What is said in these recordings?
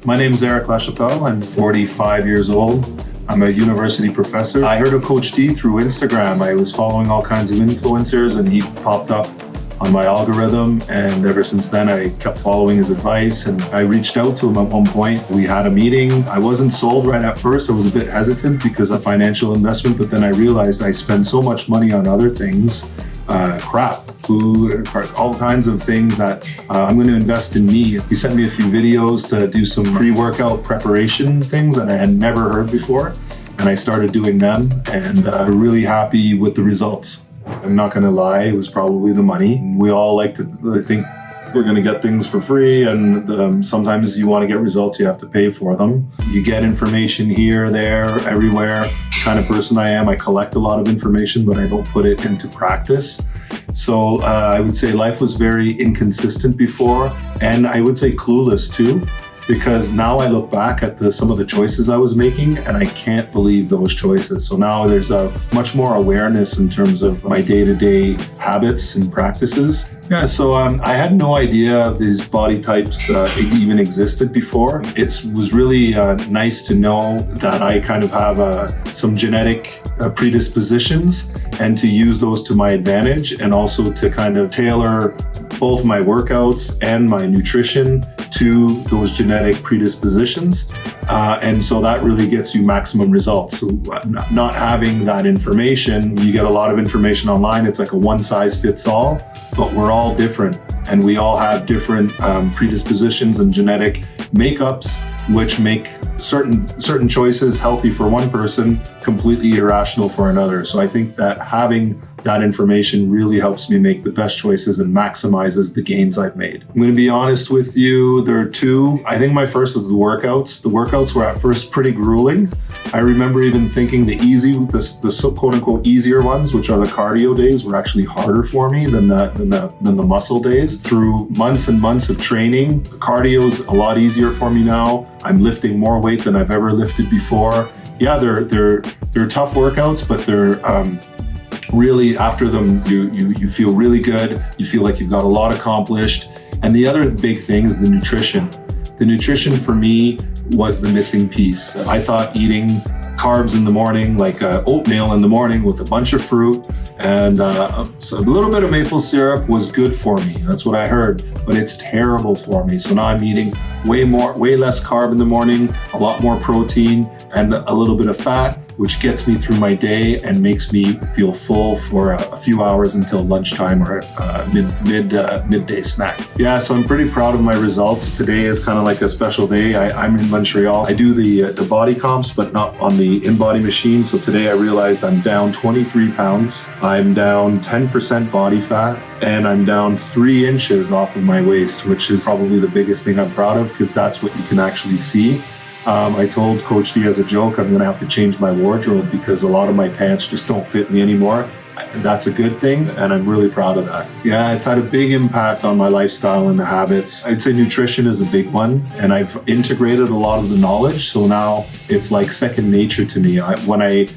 My name is Erick. I'm 45 years old. I'm a university professor. I heard of Coach D through Instagram. I was following all kinds of influencers and he popped up on my algorithm, and ever since then I kept following his advice, and I reached out to him at one point. We had a meeting. I wasn't sold right at first. I was a bit hesitant because of financial investment, but then I realized I spend so much money on other things, food, all kinds of things that I'm going to invest in me. He sent me a few videos to do some pre-workout preparation things that I had never heard before, and I started doing them, and really happy with the results. I'm not going to lie, it was probably the money. We all like to think we're going to get things for free, and sometimes you want to get results, you have to pay for them. You get information here, there, everywhere. The kind of person I am, I collect a lot of information, but I don't put it into practice. So I would say life was very inconsistent before, and I would say clueless too, because now I look back at some of the choices I was making and I can't believe those choices. So now there's a much more awareness in terms of my day-to-day habits and practices. Yeah, so I had no idea of these body types even existed before. It was really nice to know that I kind of have some genetic predispositions, and to use those to my advantage, and also to kind of tailor both my workouts and my nutrition to those genetic predispositions. And so that really gets you maximum results. So not having that information, you get a lot of information online. It's like a one size fits all, but we're all different, and we all have different predispositions and genetic makeups, which make certain choices healthy for one person, completely irrational for another. So I think that having that information really helps me make the best choices and maximizes the gains I've made. I'm going to be honest with you, there are two. I think my first is the workouts. The workouts were at first pretty grueling. I remember even thinking the quote unquote easier ones, which are the cardio days, were actually harder for me than the muscle days. Through months and months of training, the cardio is a lot easier for me now. I'm lifting more weight than I've ever lifted before. Yeah, they're tough workouts, but they're really, after them, you feel really good. You feel like you've got a lot accomplished. And the other big thing is the nutrition. The nutrition for me was the missing piece. I thought eating carbs in the morning, like oatmeal in the morning with a bunch of fruit and so a little bit of maple syrup, was good for me. That's what I heard, but it's terrible for me. So now I'm eating way less carb in the morning, a lot more protein and a little bit of fat, which gets me through my day and makes me feel full for a few hours until lunchtime or midday snack. Yeah, so I'm pretty proud of my results. Today is kind of like a special day. I'm in Montreal. I do the body comps, but not on the in-body machine. So today I realized I'm down 23 pounds. I'm down 10% body fat, and I'm down 3 inches off of my waist, which is probably the biggest thing I'm proud of, because that's what you can actually see. I told Coach D as a joke, I'm going to have to change my wardrobe because a lot of my pants just don't fit me anymore. That's a good thing, and I'm really proud of that. Yeah, it's had a big impact on my lifestyle and the habits. I'd say nutrition is a big one, and I've integrated a lot of the knowledge, so now it's like second nature to me. When I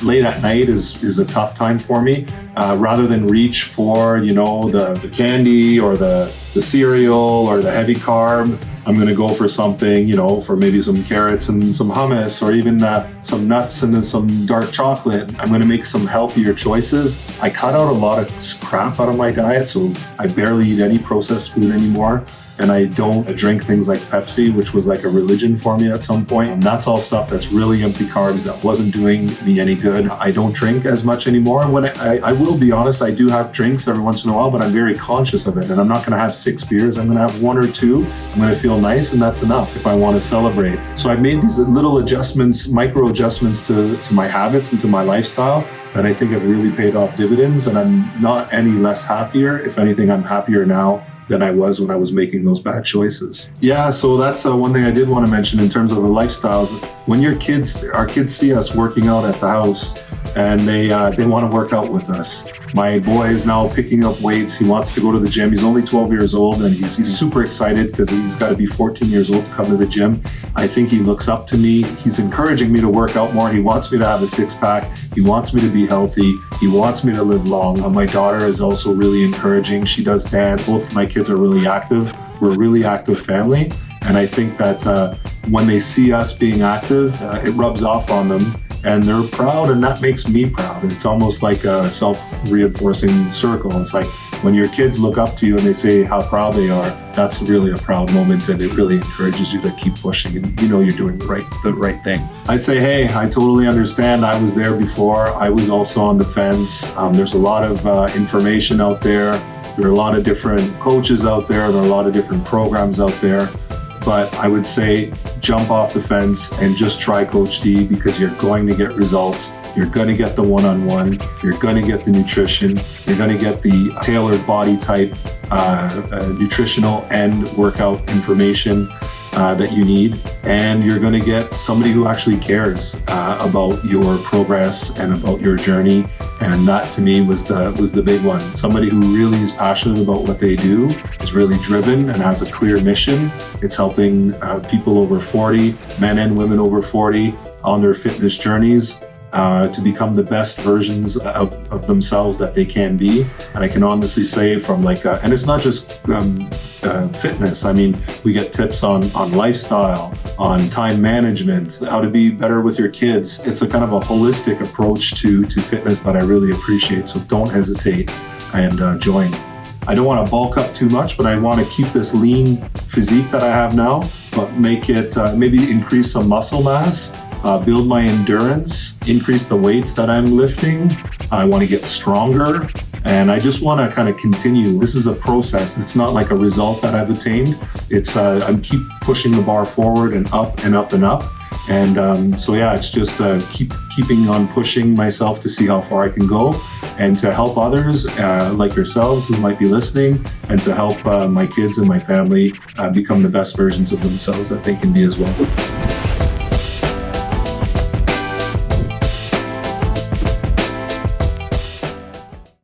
late at night is a tough time for me. Rather than reach for the candy or the cereal or the heavy carb, I'm going to go for something, for maybe some carrots and some hummus, or even some nuts and then some dark chocolate. I'm going to make some healthier choices. I cut out a lot of crap out of my diet, so I barely eat any processed food anymore. And I don't drink things like Pepsi, which was like a religion for me at some point. And that's all stuff that's really empty carbs that wasn't doing me any good. I don't drink as much anymore. When I will be honest, I do have drinks every once in a while, but I'm very conscious of it. And I'm not going to have 6 beers. I'm going to have 1 or 2. I'm going to feel nice, and that's enough if I want to celebrate. So I've made these little adjustments, micro adjustments to my habits and to my lifestyle that I think have really paid off dividends. And I'm not any less happier. If anything, I'm happier now than I was when I was making those bad choices. Yeah, so that's one thing I did want to mention in terms of the lifestyles. When our kids see us working out at the house, and they want to work out with us. My boy is now picking up weights. He wants to go to the gym. He's only 12 years old, and he's super excited because he's got to be 14 years old to come to the gym. I think he looks up to me. He's encouraging me to work out more. He wants me to have a 6-pack. He wants me to be healthy. He wants me to live long. My daughter is also really encouraging. She does dance. Both of my kids are really active. We're a really active family. And I think that when they see us being active, it rubs off on them and they're proud, and that makes me proud. It's almost like a self-reinforcing circle. It's like when your kids look up to you and they say how proud they are, that's really a proud moment, and it really encourages you to keep pushing, and you know you're doing the right thing. I'd say, hey, I totally understand. I was there before. I was also on the fence. There's a lot of information out there. There are a lot of different coaches out there. There are a lot of different programs out there. But I would say jump off the fence and just try Coach D, because you're going to get results. You're going to get the one-on-one. You're going to get the nutrition. You're going to get the tailored body type, nutritional and workout information that you need. And you're going to get somebody who actually cares about your progress and about your journey. And that to me was the big one. Somebody who really is passionate about what they do, is really driven and has a clear mission. It's helping people over 40, men and women over 40 on their fitness journeys to become the best versions of themselves that they can be. And I can honestly say from and it's not just fitness. I mean, we get tips on lifestyle, on time management, how to be better with your kids. It's a kind of a holistic approach to fitness that I really appreciate. So don't hesitate and join. I don't want to bulk up too much, but I want to keep this lean physique that I have now, but make it maybe increase some muscle mass. Build my endurance, increase the weights that I'm lifting. I want to get stronger, and I just want to kind of continue. This is a process. It's not like a result that I've attained. It's I'm keep pushing the bar forward and up and up and up. And so yeah, it's just keeping on pushing myself to see how far I can go, and to help others like yourselves who might be listening, and to help my kids and my family become the best versions of themselves that they can be as well.